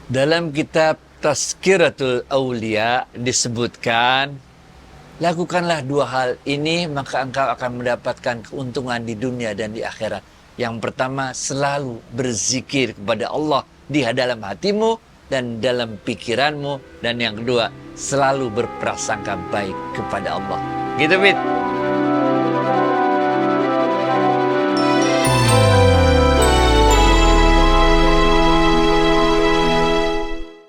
Dalam kitab Tazkiratul Aulia disebutkan, lakukanlah dua hal ini maka engkau akan mendapatkan keuntungan di dunia dan di akhirat. Yang pertama, selalu berzikir kepada Allah di dalam hatimu dan dalam pikiranmu. Dan yang kedua, selalu berprasangka baik kepada Allah. Gitu, Bit.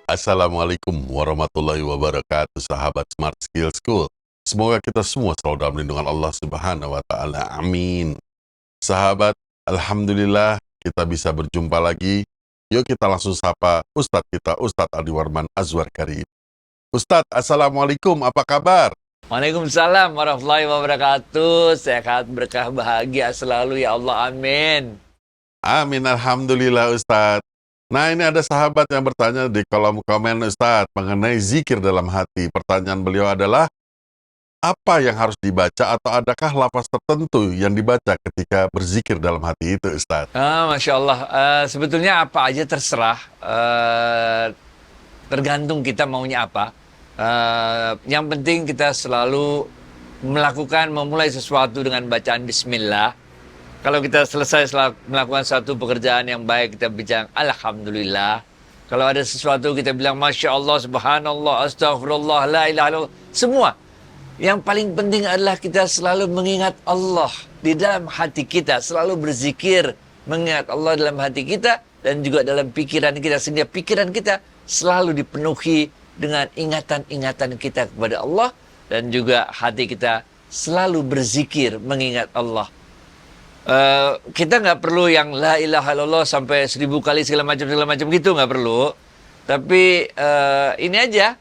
Assalamualaikum warahmatullahi wabarakatuh, sahabat Smart Skill School. Semoga kita semua selalu dalam lindungan Allah Subhanahu wa Ta'ala. Amin. Sahabat, alhamdulillah kita bisa berjumpa lagi. Yuk kita langsung sapa Ustadz kita, Ustadz Aldi Warman Azwar Karim. Ustadz, assalamualaikum, apa kabar? Waalaikumsalam warahmatullahi wabarakatuh. Sehat, berkah, bahagia selalu ya Allah. Amin. Amin, alhamdulillah Ustadz. Nah, ini ada sahabat yang bertanya di kolom komen Ustadz mengenai zikir dalam hati. Pertanyaan beliau adalah, apa yang harus dibaca atau adakah lafaz tertentu yang dibaca ketika berzikir dalam hati itu Ustadz? Masya Allah. Sebetulnya apa aja terserah. Tergantung kita maunya apa. Yang penting kita selalu memulai sesuatu dengan bacaan Bismillah. Kalau kita selesai melakukan suatu pekerjaan yang baik, kita bilang Alhamdulillah. Kalau ada sesuatu, kita bilang Masya Allah, Subhanallah, Astaghfirullah, La ilaha illallah. Semua. Yang paling penting adalah kita selalu mengingat Allah di dalam hati kita. Selalu berzikir, mengingat Allah dalam hati kita dan juga dalam pikiran kita. Sehingga pikiran kita selalu dipenuhi dengan ingatan-ingatan kita kepada Allah. Dan juga hati kita selalu berzikir, mengingat Allah. Kita nggak perlu yang la ilaha illallah sampai 1000 kali segala macam gitu, nggak perlu. Tapi ini aja,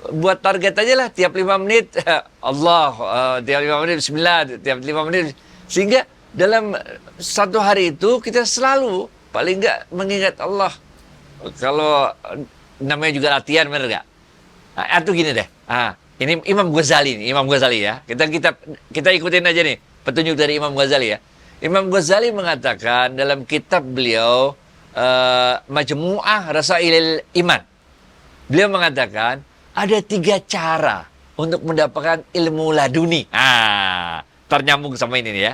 buat target aja lah, tiap 5 menit Allah, tiap 5 menit Bismillah, tiap 5 menit, sehingga dalam satu hari itu kita selalu paling nggak mengingat Allah. Kalau namanya juga latihan, bener nggak? Atau gini deh, ini Imam Ghazali ya, kita ikutin aja nih petunjuk dari Imam Ghazali ya. Imam Ghazali mengatakan dalam kitab beliau Majmu'ah Rasailil Iman. Beliau mengatakan ada 3 cara untuk mendapatkan ilmu laduni. Ternyambung sama ini nih ya.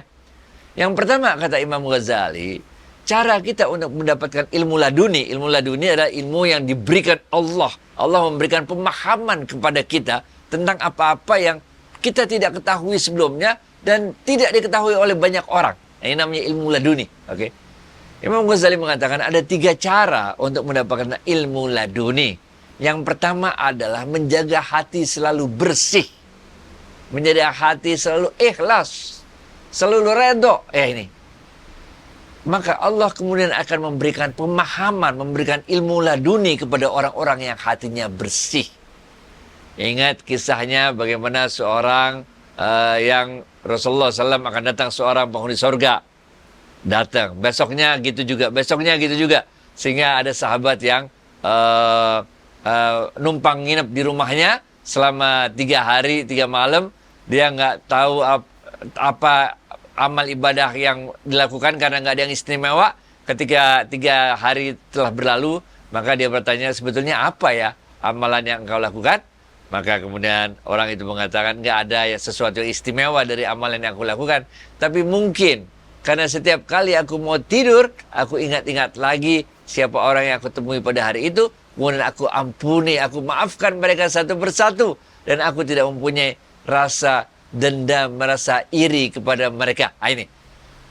Yang pertama kata Imam Ghazali, cara kita untuk mendapatkan ilmu laduni. Ilmu laduni adalah ilmu yang diberikan Allah. Allah memberikan pemahaman kepada kita tentang apa-apa yang kita tidak ketahui sebelumnya dan tidak diketahui oleh banyak orang. Ini namanya ilmu laduni. Oke. Imam Ghazali mengatakan ada 3 cara untuk mendapatkan ilmu laduni. Yang pertama adalah menjaga hati selalu bersih. Menjaga hati selalu ikhlas. Selalu redho. Ini. Maka Allah kemudian akan memberikan pemahaman, memberikan ilmu laduni kepada orang-orang yang hatinya bersih. Ingat kisahnya bagaimana seorang yang Rasulullah SAW akan datang seorang penghuni sorga. Datang. Besoknya gitu juga. Sehingga ada sahabat yang numpang nginep di rumahnya selama 3 hari, 3 malam. Dia nggak tahu apa amal ibadah yang dilakukan karena nggak ada yang istimewa. Ketika 3 hari telah berlalu, maka dia bertanya, sebetulnya apa ya amalan yang engkau lakukan? Maka kemudian orang itu mengatakan, nggak ada ya sesuatu yang istimewa dari amalan yang aku lakukan. Tapi mungkin karena setiap kali aku mau tidur, aku ingat-ingat lagi siapa orang yang aku temui pada hari itu. Kemudian aku ampuni, aku maafkan mereka satu persatu. Dan aku tidak mempunyai rasa dendam, merasa iri kepada mereka. Ini.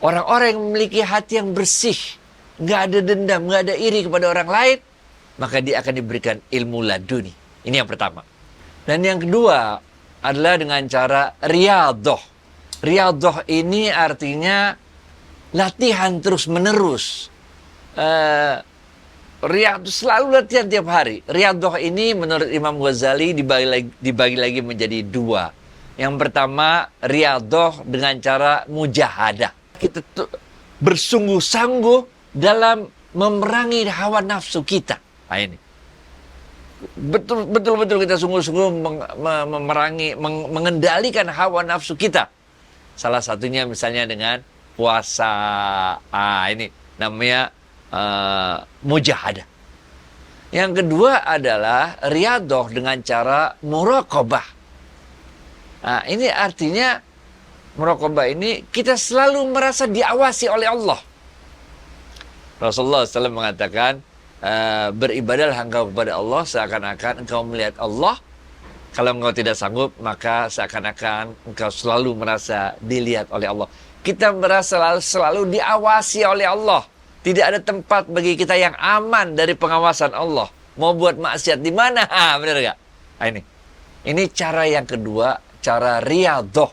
Orang-orang yang memiliki hati yang bersih, nggak ada dendam, nggak ada iri kepada orang lain, maka dia akan diberikan ilmu laduni. Ini yang pertama. Dan yang kedua adalah dengan cara riyadhah. Riyadhah ini artinya latihan terus-menerus. Selalu latihan tiap hari. Riyadhah ini menurut Imam Ghazali dibagi lagi menjadi 2. Yang pertama, riyadhah dengan cara mujahadah. Kita bersungguh-sangguh dalam memerangi hawa nafsu kita. Ini. Betul kita sungguh-sungguh memerangi, mengendalikan hawa nafsu kita. Salah satunya misalnya dengan puasa. Ini namanya mujahadah. Yang kedua adalah riyadhah dengan cara muraqabah. Nah, ini artinya muraqabah ini kita selalu merasa diawasi oleh Allah. Rasulullah SAW mengatakan, beribadahlah engkau kepada Allah seakan-akan engkau melihat Allah. Kalau engkau tidak sanggup, maka seakan-akan engkau selalu merasa dilihat oleh Allah. Kita merasa selalu diawasi oleh Allah. Tidak ada tempat bagi kita yang aman dari pengawasan Allah. Mau buat maksiat di mana? Benar gak? Nah, ini cara yang kedua, cara riyadhah.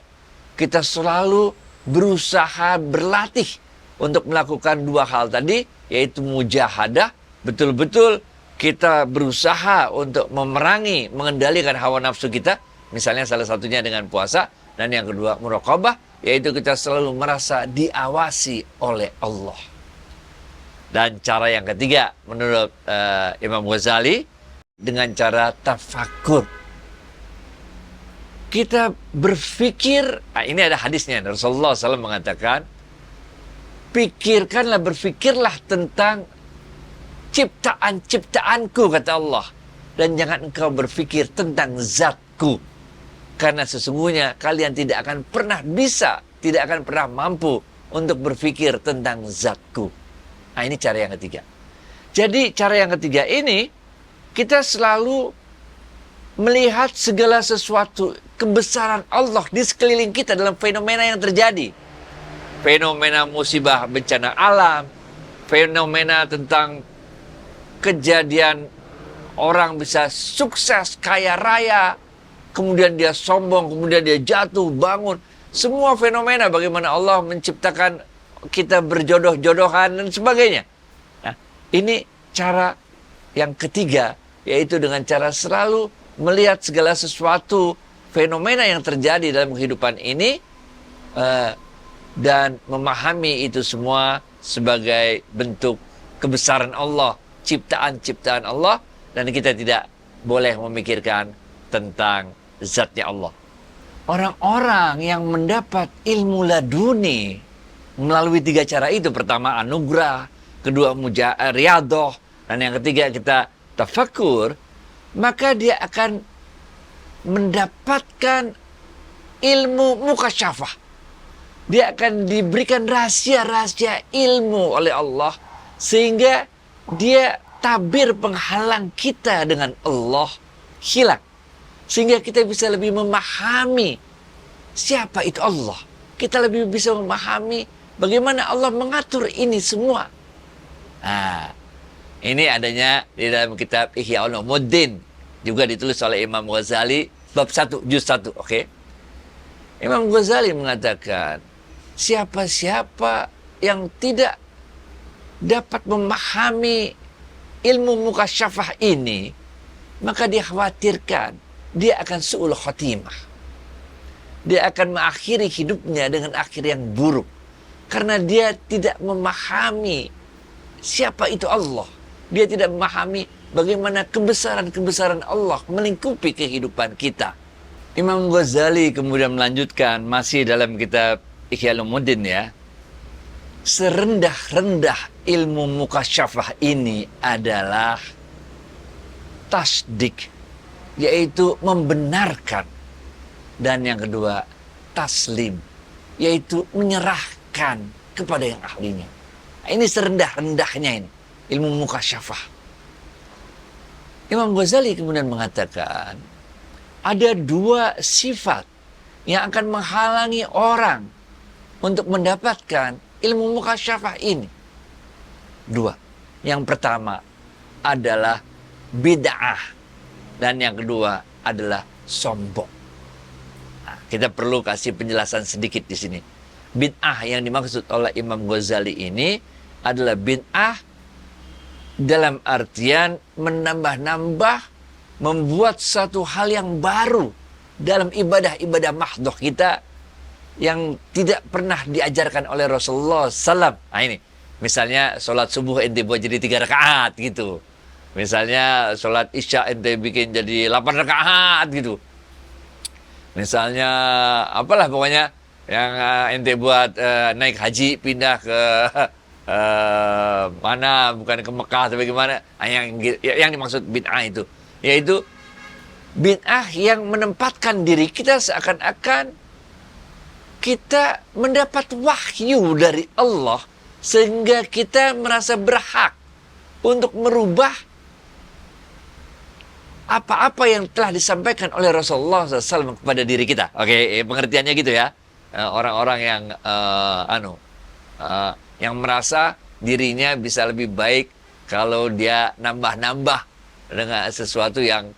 Kita selalu berusaha berlatih untuk melakukan dua hal tadi, yaitu mujahadah. Betul-betul kita berusaha untuk memerangi, mengendalikan hawa nafsu kita. Misalnya salah satunya dengan puasa. Dan yang kedua, muraqabah, yaitu kita selalu merasa diawasi oleh Allah. Dan cara yang ketiga, menurut Imam Ghazali, dengan cara tafakur. Kita berpikir, ini ada hadisnya, Rasulullah SAW mengatakan, berpikirlah tentang ciptaan-ciptaanku, kata Allah. Dan jangan engkau berpikir tentang zatku. Karena sesungguhnya kalian tidak akan pernah bisa, tidak akan pernah mampu untuk berpikir tentang zatku. Nah, ini cara yang ketiga. Jadi cara yang ketiga ini, kita selalu melihat segala sesuatu, kebesaran Allah di sekeliling kita dalam fenomena yang terjadi. Fenomena musibah bencana alam, fenomena tentang kejadian orang bisa sukses, kaya raya, kemudian dia sombong, kemudian dia jatuh, bangun. Semua fenomena bagaimana Allah menciptakan kita berjodoh-jodohan dan sebagainya. Nah, ini cara yang ketiga, yaitu dengan cara selalu melihat segala sesuatu, fenomena yang terjadi dalam kehidupan ini, dan memahami itu semua sebagai bentuk kebesaran Allah, ciptaan-ciptaan Allah, dan kita tidak boleh memikirkan tentang zatnya Allah. Orang-orang yang mendapat ilmu laduni melalui tiga cara itu, pertama anugerah, kedua riyadhah, dan yang ketiga kita tafakur, maka dia akan mendapatkan ilmu mukasyafah. Dia akan diberikan rahasia-rahasia ilmu oleh Allah, sehingga dia tabir penghalang kita dengan Allah hilang. Sehingga kita bisa lebih memahami siapa itu Allah. Kita lebih bisa memahami bagaimana Allah mengatur ini semua. Nah, ini adanya di dalam kitab Ihya Ulumuddin, juga ditulis oleh Imam Ghazali, bab 1, juz 1, oke? Imam Ghazali mengatakan, siapa-siapa yang tidak dapat memahami ilmu mukasyafah ini, maka dikhawatirkan dia akan su'ul khotimah. Dia akan mengakhiri hidupnya dengan akhir yang buruk. Karena dia tidak memahami siapa itu Allah. Dia tidak memahami bagaimana kebesaran-kebesaran Allah melingkupi kehidupan kita. Imam Ghazali kemudian melanjutkan, masih dalam kitab Ihya Ulumuddin ya, serendah-rendah ilmu mukasyafah ini adalah tasdik, yaitu membenarkan. Dan yang kedua, taslim, yaitu menyerahkan kepada yang ahlinya. Nah, ini serendah-rendahnya ini, ilmu mukasyafah. Imam Ghazali kemudian mengatakan, ada dua sifat yang akan menghalangi orang untuk mendapatkan ilmu mukasyafah ini. Dua. Yang pertama adalah bid'ah. Dan yang kedua adalah sombong. Nah, kita perlu kasih penjelasan sedikit di sini. Bid'ah yang dimaksud oleh Imam Ghazali ini adalah bid'ah dalam artian menambah-nambah, membuat satu hal yang baru dalam ibadah-ibadah mahdhah kita yang tidak pernah diajarkan oleh Rasulullah SAW. Nah ini, misalnya sholat subuh ente buat jadi 3 rakaat gitu. Misalnya sholat isya ente bikin jadi 8 rakaat gitu. Misalnya apalah pokoknya yang ente buat naik haji pindah ke mana bukan ke Mekah tapi gimana? Yang dimaksud bid'ah itu yaitu bid'ah yang menempatkan diri kita seakan-akan kita mendapat wahyu dari Allah sehingga kita merasa berhak untuk merubah apa-apa yang telah disampaikan oleh Rasulullah SAW kepada diri kita. Oke, pengertiannya gitu ya. Orang-orang yang yang merasa dirinya bisa lebih baik kalau dia nambah-nambah dengan sesuatu yang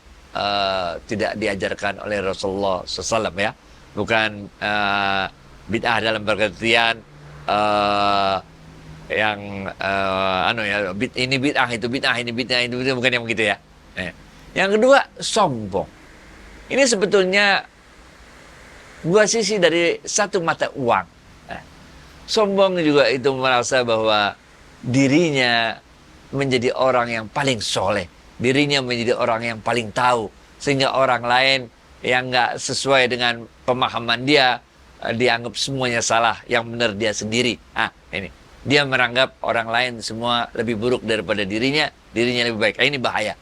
tidak diajarkan oleh Rasulullah SAW ya. Bukan bid'ah dalam pengertian ini bid'ah itu bid'ah ini bid'ah itu bukan yang begitu ya. Yang kedua, sombong. Ini sebetulnya dua sisi dari satu mata uang. Sombong juga itu merasa bahwa dirinya menjadi orang yang paling soleh. Dirinya menjadi orang yang paling tahu. Sehingga orang lain yang nggak sesuai dengan pemahaman dia, dianggap semuanya salah. Yang benar dia sendiri. Ini. Dia menganggap orang lain semua lebih buruk daripada dirinya lebih baik. Ini bahaya.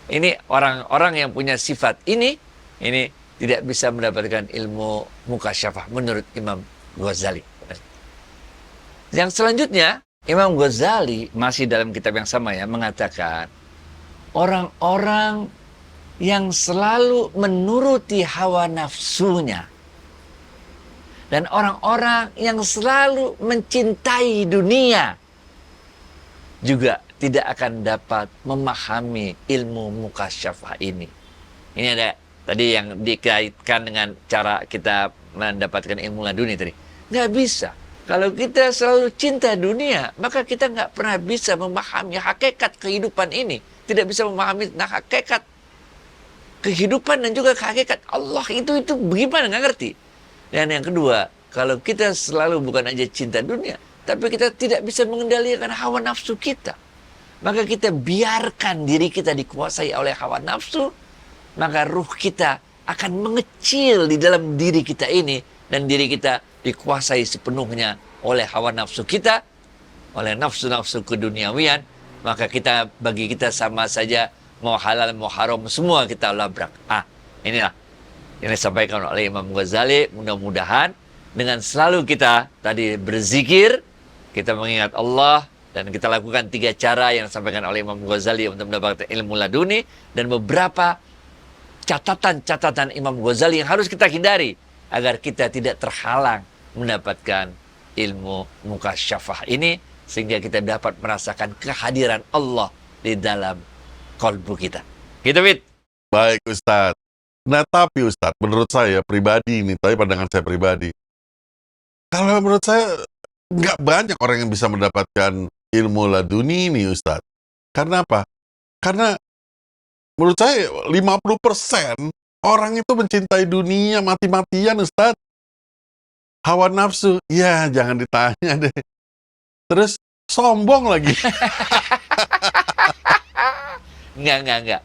Ini orang-orang yang punya sifat ini tidak bisa mendapatkan ilmu mukasyafah menurut Imam Ghazali. Yang selanjutnya, Imam Ghazali masih dalam kitab yang sama ya mengatakan orang-orang yang selalu menuruti hawa nafsunya dan orang-orang yang selalu mencintai dunia juga tidak akan dapat memahami ilmu mukasyafah ini. Ini ada tadi yang dikaitkan dengan cara kita mendapatkan ilmu laduni tadi. Nggak bisa. Kalau kita selalu cinta dunia, maka kita nggak pernah bisa memahami hakikat kehidupan ini. Tidak bisa memahami hakikat kehidupan dan juga hakikat Allah itu bagaimana, nggak ngerti. Dan yang kedua, kalau kita selalu bukan aja cinta dunia, tapi kita tidak bisa mengendalikan hawa nafsu kita. Maka kita biarkan diri kita dikuasai oleh hawa nafsu, maka ruh kita akan mengecil di dalam diri kita ini, dan diri kita dikuasai sepenuhnya oleh hawa nafsu kita, oleh nafsu-nafsu keduniawian, maka bagi kita sama saja mau halal mau haram semua kita labrak. Inilah yang disampaikan oleh Imam Ghazali. Mudah-mudahan dengan selalu kita tadi berzikir, kita mengingat Allah, dan kita lakukan 3 cara yang disampaikan oleh Imam Ghazali untuk mendapatkan ilmu laduni, dan beberapa catatan-catatan Imam Ghazali yang harus kita hindari agar kita tidak terhalang mendapatkan ilmu mukasyafah ini, sehingga kita dapat merasakan kehadiran Allah di dalam kalbu kita. Gitu, Fit. Baik, Ustadz. Nah, tapi Ustadz, menurut saya pribadi ini, tapi pandangan saya pribadi, kalau menurut saya nggak banyak orang yang bisa mendapatkan ilmu laduni ini, Ustadz. Karena apa? Karena menurut saya 50% orang itu mencintai dunia mati-matian, Ustadz. Hawa nafsu, ya jangan ditanya deh. Terus sombong lagi. Enggak.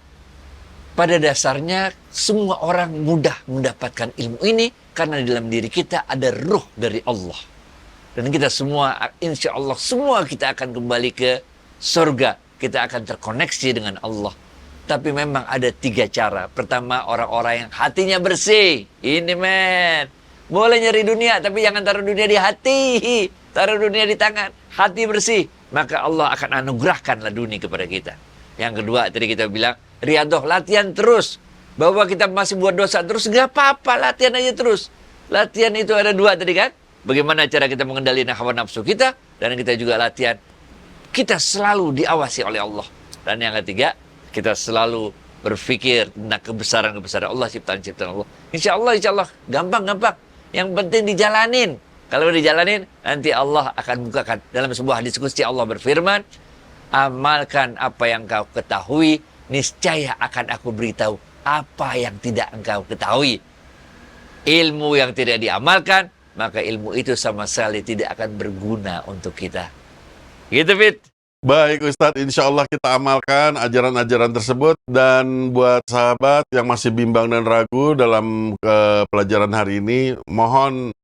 Pada dasarnya semua orang mudah mendapatkan ilmu ini karena di dalam diri kita ada ruh dari Allah. Dan kita semua, insya Allah, semua kita akan kembali ke surga. Kita akan terkoneksi dengan Allah. Tapi memang ada 3 cara. Pertama, orang-orang yang hatinya bersih. Ini men. Boleh nyari dunia, tapi jangan taruh dunia di hati. Taruh dunia di tangan. Hati bersih. Maka Allah akan anugerahkan laduni kepada kita. Yang kedua, tadi kita bilang, riadoh, latihan terus. Bahwa kita masih buat dosa terus, nggak apa-apa, latihan aja terus. Latihan itu ada 2 tadi kan. Bagaimana cara kita mengendalikan hawa nafsu kita, dan kita juga latihan kita selalu diawasi oleh Allah. Dan yang ketiga, kita selalu berpikir tentang kebesaran-kebesaran Allah, ciptaan-ciptaan Allah. Insya Allah, gampang-gampang. Yang penting dijalanin. Kalau dijalanin, nanti Allah akan bukakan. Dalam sebuah diskusi Allah berfirman, amalkan apa yang kau ketahui, niscaya akan aku beritahu apa yang tidak engkau ketahui. Ilmu yang tidak diamalkan, maka ilmu itu sama sekali tidak akan berguna untuk kita. Gitu, Fit. Baik, Ustadz, insya Allah kita amalkan ajaran-ajaran tersebut. Dan buat sahabat yang masih bimbang dan ragu dalam pelajaran hari ini, mohon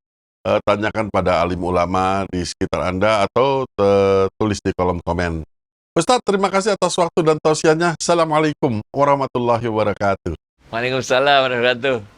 tanyakan pada alim ulama di sekitar Anda atau tulis di kolom komen. Ustadz, terima kasih atas waktu dan tausiahnya. Assalamualaikum warahmatullahi wabarakatuh. Waalaikumsalam warahmatullahi wabarakatuh.